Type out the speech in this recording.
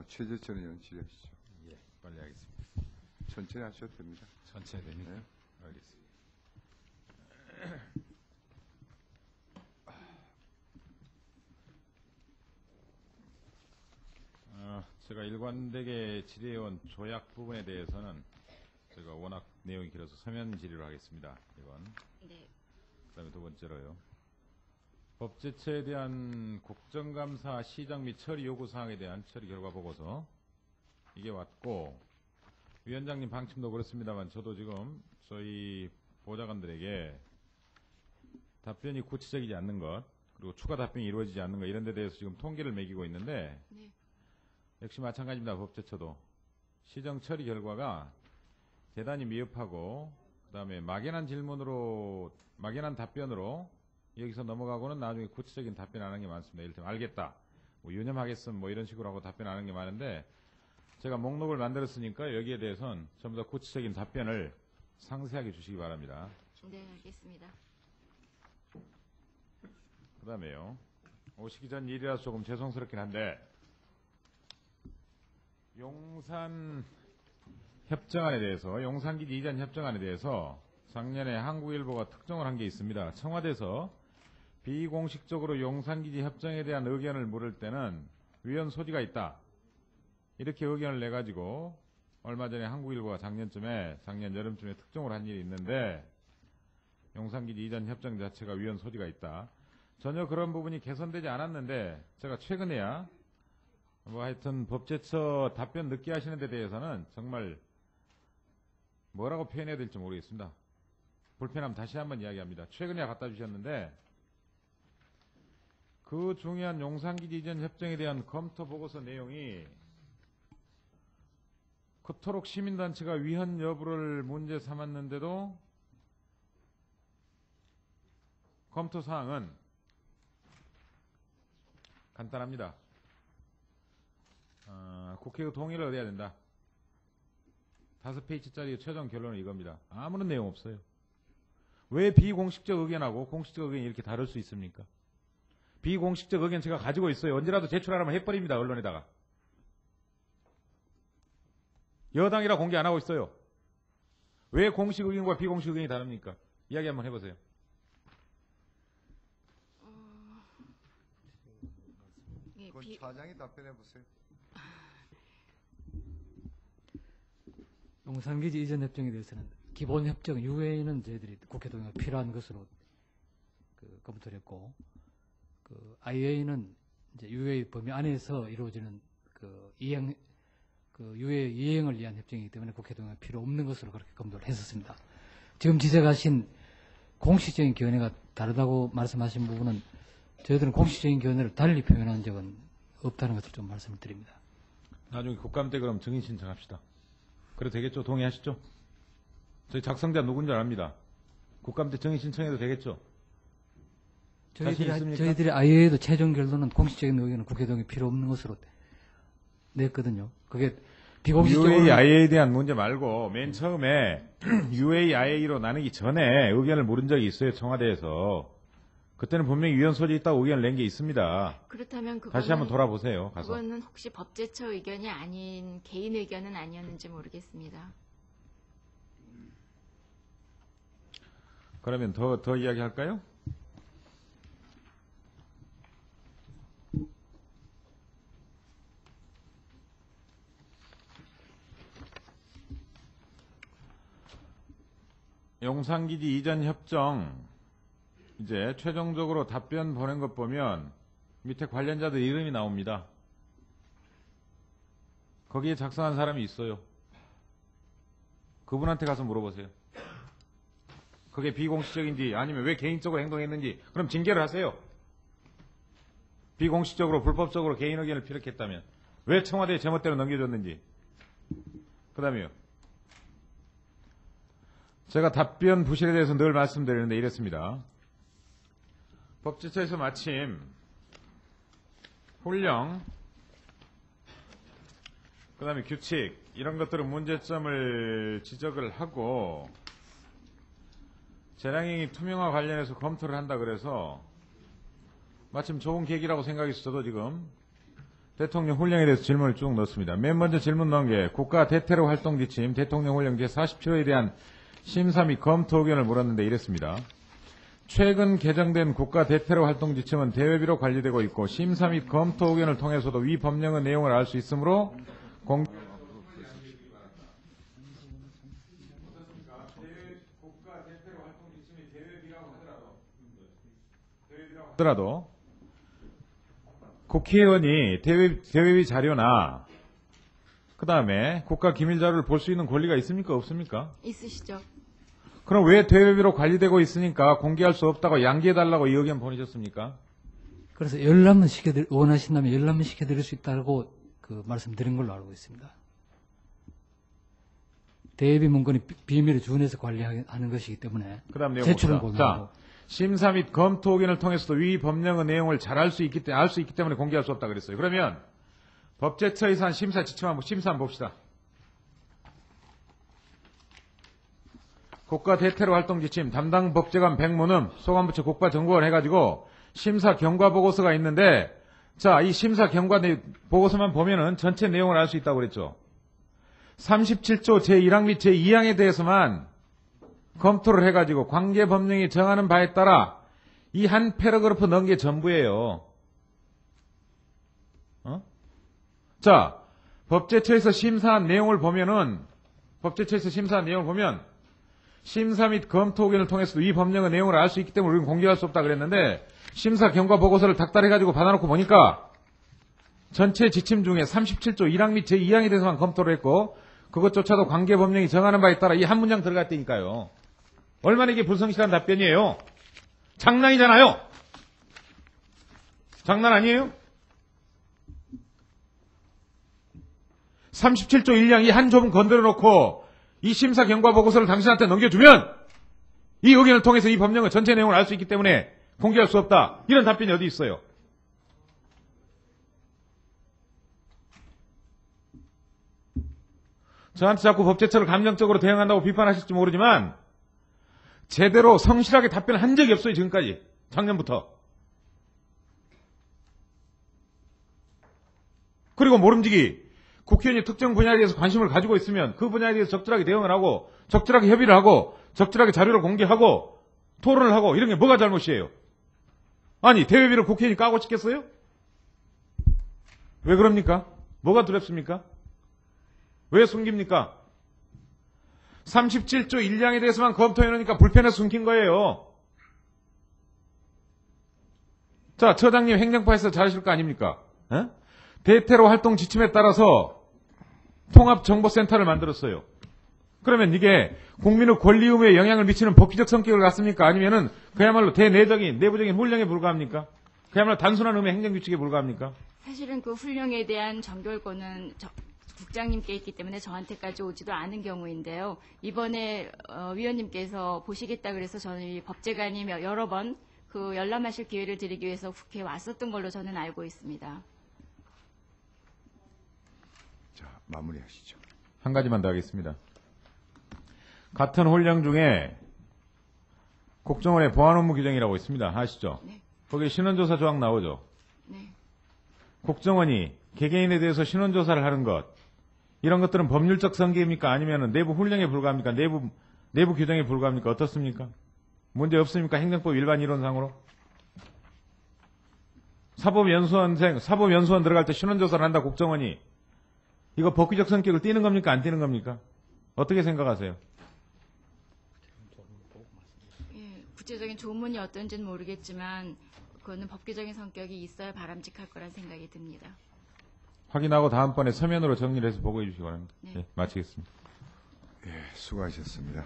최재천 의원 질의하시죠. 예, 빨리 하겠습니다. 천천히 하셔도 됩니다. 천천히 됩니까? 네. 알겠습니다. 제가 일관되게 질의해온 조약 부분에 대해서는 제가 워낙 내용이 길어서 서면 질의를 하겠습니다. 이건. 네. 그다음에 두 번째로요. 법제처에 대한 국정감사 시작 및 처리 요구사항에 대한 처리 결과 보고서 이게 왔고, 위원장님 방침도 그렇습니다만 저도 지금 저희 보좌관들에게 답변이 구체적이지 않는 것, 그리고 추가 답변이 이루어지지 않는 것, 이런 데 대해서 지금 통계를 매기고 있는데, 네. 역시 마찬가지입니다. 법제처도 시정 처리 결과가 대단히 미흡하고, 그 다음에 막연한 질문으로, 막연한 답변으로 여기서 넘어가고는 나중에 구체적인 답변 안 하는 게 많습니다. 이를테면 알겠다, 뭐 유념하겠음, 뭐 이런 식으로 하고 답변 안 하는 게 많은데, 제가 목록을 만들었으니까 여기에 대해서는 전부 다 구체적인 답변을 상세하게 주시기 바랍니다. 네, 알겠습니다. 그 다음에요, 오시기 전 일이라서 조금 죄송스럽긴 한데, 용산 협정안에 대해서, 용산기지 이전 협정안에 대해서 작년에 한국일보가 특종을 한 게 있습니다. 청와대에서 비공식적으로 용산기지 협정에 대한 의견을 물을 때는 위헌 소지가 있다, 이렇게 의견을 내가지고 얼마 전에 한국일보가 작년 여름쯤에 특종을 한 일이 있는데, 용산기지 이전 협정 자체가 위헌 소지가 있다, 전혀 그런 부분이 개선되지 않았는데, 제가 최근에야 뭐 하여튼 법제처 답변 늦게 하시는 데 대해서는 정말 뭐라고 표현해야 될지 모르겠습니다. 불편하면 다시 한번 이야기합니다. 최근에 갖다 주셨는데, 그 중요한 용산기지 이전 협정에 대한 검토 보고서 내용이 그토록 시민단체가 위헌 여부를 문제 삼았는데도 검토 사항은 간단합니다. 국회의 동의를 얻어야 된다. 5페이지짜리 최종 결론은 이겁니다. 아무런 내용 없어요. 왜 비공식적 의견하고 공식적 의견이 이렇게 다를 수 있습니까? 비공식적 의견 제가 가지고 있어요. 언제라도 제출하라면 해버립니다. 언론에다가. 여당이라 공개 안 하고 있어요. 왜 공식 의견과 비공식 의견이 다릅니까? 이야기 한번 해보세요. 예, 그건 차장이 답변해 보세요. 용산기지 이전 협정에 대해서는 기본 협정 UA는 저희들이 국회 동의가 필요한 것으로 검토를 했고, 그 IA는 이제 UA 범위 안에서 이루어지는 UA 이행을 위한 협정이기 때문에 국회 동의가 필요 없는 것으로 그렇게 검토를 했었습니다. 지금 지적하신 공식적인 견해가 다르다고 말씀하신 부분은 저희들은 공식적인 견해를 달리 표현한 적은 없다는 것을 좀 말씀을 드립니다. 나중에 국감 때 그럼 증인 신청합시다. 그래도 되겠죠? 동의하시죠? 저희 작성자 누군지 압니다. 국감 때 증인 신청해도 되겠죠? 저희들이 IA에도 최종 결론은 공식적인 의견은 국회 동의 필요 없는 것으로 냈거든요. 그게 비공식적으로 UAIA에 대한 문제 말고 맨 처음에 UAIA로 나누기 전에 의견을 물은 적이 있어요. 청와대에서. 그때는 분명히 위헌 소지 있다고 의견을 낸 게 있습니다. 그렇다면 그거는, 다시 한번 돌아보세요. 가서. 그거는 혹시 법제처 의견이 아닌 개인 의견은 아니었는지 모르겠습니다. 그러면 더 이야기할까요? 용산기지 이전 협정 이제 최종적으로 답변 보낸 것 보면 밑에 관련자들 이름이 나옵니다. 거기에 작성한 사람이 있어요. 그분한테 가서 물어보세요. 그게 비공식적인지 아니면 왜 개인적으로 행동했는지. 그럼 징계를 하세요. 비공식적으로 불법적으로 개인 의견을 피력했다면 왜 청와대에 제멋대로 넘겨줬는지. 그 다음에요, 제가 답변 부실에 대해서 늘 말씀드리는데 이랬습니다. 법제처에서 마침 훈령, 그 다음에 규칙, 이런 것들은 문제점을 지적을 하고 재량행위 투명화 관련해서 검토를 한다 그래서 마침 좋은 계기라고 생각해서 저도 지금 대통령 훈령에 대해서 질문을 쭉 넣습니다. 맨 먼저 질문 넣은 게 국가 대테러 활동 지침 대통령 훈령 제47호에 대한 심사 및 검토 의견을 물었는데 이랬습니다. 최근 개정된 국가 대테러 활동 지침은 대외비로 관리되고 있고 심사 및 검토 의견을 통해서도 위 법령의 내용을 알 수 있으므로 하더라도 국회의원이 대외비 자료나 그 다음에 국가 기밀 자료를 볼 수 있는 권리가 있습니까? 없습니까? 있으시죠? 그럼 왜 대외비로 관리되고 있으니까 공개할 수 없다고 양기해달라고 이 의견 보내셨습니까? 그래서 원하신다면 열람은 시켜드릴 수 있다고 그 말씀드린 걸로 알고 있습니다. 대외비 문건이 비밀을 준해서 관리하는 것이기 때문에 그 다음 내용 제출은 봅시다. 공개하고. 자, 심사 및 검토 의견을 통해서도 위 법령의 내용을 잘 알 수 있기 때문에 공개할 수 없다 그랬어요. 그러면 법제처에서 한 심사 지침 한번 봅시다. 국가 대테러 활동 지침 담당 법제관 백문음 소관부처 국가정보원 해가지고 심사 경과 보고서가 있는데 자, 이 심사 경과 보고서만 보면은 전체 내용을 알 수 있다고 그랬죠. 37조 제1항 및 제2항에 대해서만 검토를 해가지고 관계 법령이 정하는 바에 따라 이 한 패러그래프 넣은 게 전부예요. 자, 법제처에서 심사한 내용을 보면 심사 및 검토 의견을 통해서도 이 법령의 내용을 알 수 있기 때문에 우리는 공개할 수 없다 그랬는데 심사 경과 보고서를 닥달해가지고 받아놓고 보니까 전체 지침 중에 37조 1항 및 제2항에 대해서만 검토를 했고 그것조차도 관계 법령이 정하는 바에 따라 이 한 문장 들어갔다니까요. 얼마나 이게 불성실한 답변이에요. 장난이잖아요. 장난 아니에요? 37조 1항 이 한 조문 건드려 놓고 이 심사 경과 보고서를 당신한테 넘겨주면 이 의견을 통해서 이 법령의 전체 내용을 알 수 있기 때문에 공개할 수 없다. 이런 답변이 어디 있어요? 저한테 자꾸 법제처를 감정적으로 대응한다고 비판하실지 모르지만 제대로 성실하게 답변을 한 적이 없어요. 지금까지. 작년부터. 그리고 모름지기 국회의원이 특정 분야에 대해서 관심을 가지고 있으면 그 분야에 대해서 적절하게 대응을 하고 적절하게 협의를 하고 적절하게 자료를 공개하고 토론을 하고 이런 게 뭐가 잘못이에요? 아니 대외비를 국회의원이 까고 찍겠어요? 왜 그럽니까? 뭐가 두렵습니까? 왜 숨깁니까? 37조 1항에 대해서만 검토해놓으니까 불편해서 숨긴 거예요. 자, 처장님 행정파에서 잘하실 거 아닙니까? 에? 대테러 활동 지침에 따라서 통합정보센터를 만들었어요. 그러면 이게 국민의 권리 의무에 영향을 미치는 법규적 성격을 갖습니까? 아니면은 그야말로 대내적인 내부적인 훈령에 불과합니까? 그야말로 단순한 의무의 행정규칙에 불과합니까? 사실은 그 훈령에 대한 정결권은 국장님께 있기 때문에 저한테까지 오지도 않은 경우인데요. 이번에 위원님께서 보시겠다 그래서 저는 이 법제관이 여러 번 그 열람하실 기회를 드리기 위해서 국회에 왔었던 걸로 저는 알고 있습니다. 자, 마무리하시죠. 한 가지만 더 하겠습니다. 같은 훈령 중에 국정원의 보안 업무 규정이라고 있습니다. 아시죠? 네. 거기에 신원조사 조항 나오죠. 네. 국정원이 개개인에 대해서 신원조사를 하는 것 이런 것들은 법률적 성계입니까? 아니면 내부 훈령에 불과합니까? 내부 규정에 불과합니까? 어떻습니까? 문제 없습니까? 행정법 일반 이론상으로? 사법연수원 들어갈 때 신원조사를 한다 국정원이 이거 법규적 성격을 띠는 겁니까? 안 띠는 겁니까? 어떻게 생각하세요? 예, 구체적인 조문이 어떤지는 모르겠지만 그거는 법규적인 성격이 있어야 바람직할 거란 생각이 듭니다. 확인하고 다음번에 서면으로 정리를 해서 보고해 주시기 바랍니다. 네. 네, 마치겠습니다. 예, 수고하셨습니다.